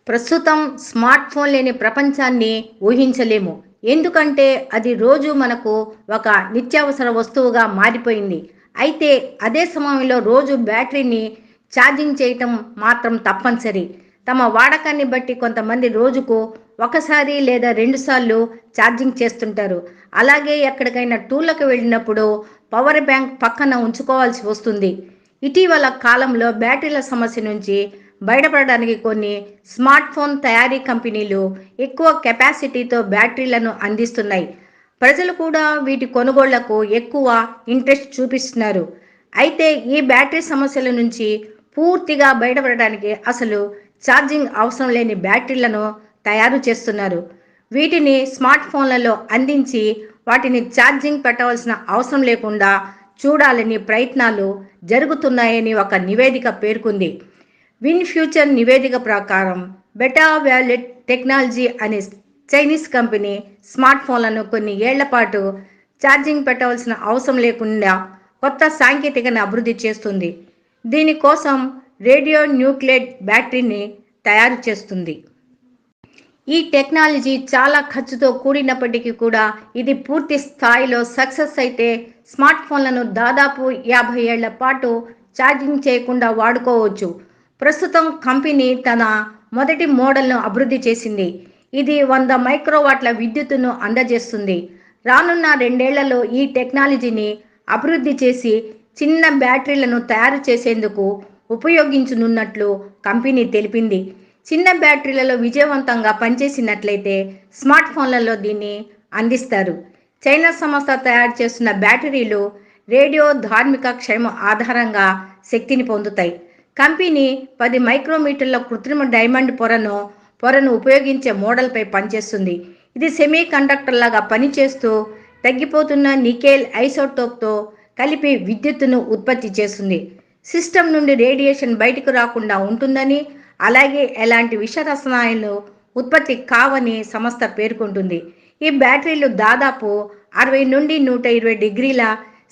ప్రస్తుతం smart phone లేని ప్రపంచాన్ని ఊహించలేము. ఎందుకంటే అది రోజు మనకు ఒక నిత్యావసర వస్తువుగా మారిపోయింది. అయితే అదే సమయంలో రోజు బ్యాటరీని ఛార్జింగ్ చేయటం మాత్రం తప్పనిసరి. తమ వాడకాన్ని బట్టి కొంతమంది రోజుకు ఒకసారి లేదా 2 సార్లు ఛార్జింగ్ చేస్తుంటారు. అలాగే ఎక్కడికైనా టూర్‌లకు వెళ్ళినప్పుడు పవర్ బ్యాంక్ పక్కన ఉంచుకోవాల్సి వస్తుంది. ఇటీవల కాలంలో బ్యాటరీల సమస్య నుంచి బయటపడడానికి కొన్ని స్మార్ట్ ఫోన్ తయారీ కంపెనీలు ఎక్కువ కెపాసిటీతో బ్యాటరీలను అందిస్తున్నాయి. ప్రజలు కూడా వీటి కొనుగోళ్లకు ఎక్కువ ఇంట్రెస్ట్ చూపిస్తున్నారు. అయితే ఈ బ్యాటరీ సమస్యల నుంచి పూర్తిగా బయటపడడానికి అసలు ఛార్జింగ్ అవసరం లేని బ్యాటరీలను తయారు చేస్తున్నారు. వీటిని స్మార్ట్ ఫోన్లలో అందించి వాటిని ఛార్జింగ్ పెట్టవలసిన అవసరం లేకుండా చూడాలని ప్రయత్నాలు జరుగుతున్నాయని ఒక నివేదిక పేర్కొంది. విన్ ఫ్యూచర్ నివేదిక ప్రకారం బెటా వ్యాలెట్ టెక్నాలజీ అనే చైనీస్ కంపెనీ స్మార్ట్ ఫోన్లను కొన్ని ఏళ్ల పాటు ఛార్జింగ్ పెట్టవలసిన అవసరం లేకుండా కొత్త సాంకేతికను అభివృద్ధి చేస్తుంది. దీనికోసం రేడియో న్యూక్లియర్ బ్యాటరీని తయారు చేస్తుంది. ఈ టెక్నాలజీ చాలా ఖర్చుతో కూడినప్పటికీ కూడా ఇది పూర్తి స్థాయిలో సక్సెస్ అయితే స్మార్ట్ ఫోన్లను దాదాపు 50 ఏళ్ల పాటు ఛార్జింగ్ చేయకుండా వాడుకోవచ్చు. ప్రస్తుతం కంపెనీ తన మొదటి మోడల్ను అభివృద్ధి చేసింది. ఇది 100 మైక్రోవాట్ల విద్యుత్తును అందజేస్తుంది. రానున్న 2 ఏళ్లలో ఈ టెక్నాలజీని అభివృద్ధి చేసి చిన్న బ్యాటరీలను తయారు చేసేందుకు ఉపయోగించనున్నట్లు కంపెనీ తెలిపింది. చిన్న బ్యాటరీలలో విజయవంతంగా పనిచేసినట్లయితే స్మార్ట్ ఫోన్లలో దీన్ని అందిస్తారు. చైనా సంస్థ తయారు చేస్తున్న బ్యాటరీలు రేడియో ధార్మిక క్షయం ఆధారంగా శక్తిని పొందుతాయి. కంపెనీ 10 మైక్రోమీటర్ల కృత్రిమ డైమండ్ పొరను ఉపయోగించే మోడల్పై పనిచేస్తుంది. ఇది సెమీ కండక్టర్ లాగా పనిచేస్తూ తగ్గిపోతున్న నికెల్ ఐసోటోప్తో కలిపి విద్యుత్తును ఉత్పత్తి చేస్తుంది. సిస్టమ్ నుండి రేడియేషన్ బయటకు రాకుండా ఉంటుందని, అలాగే ఎలాంటి విష రసాయనాలు ఉత్పత్తి కావని సంస్థ పేర్కొంటుంది. ఈ బ్యాటరీలు దాదాపు 60 నుండి 120 డిగ్రీల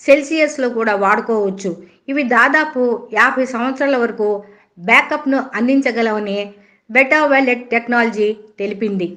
సెల్సియస్లో కూడా వాడుకోవచ్చు. ఇవి దాదాపు 50 సంవత్సరాల వరకు బ్యాకప్ను అందించగలవని బెటా వ్యాలెట్ టెక్నాలజీ తెలిపింది.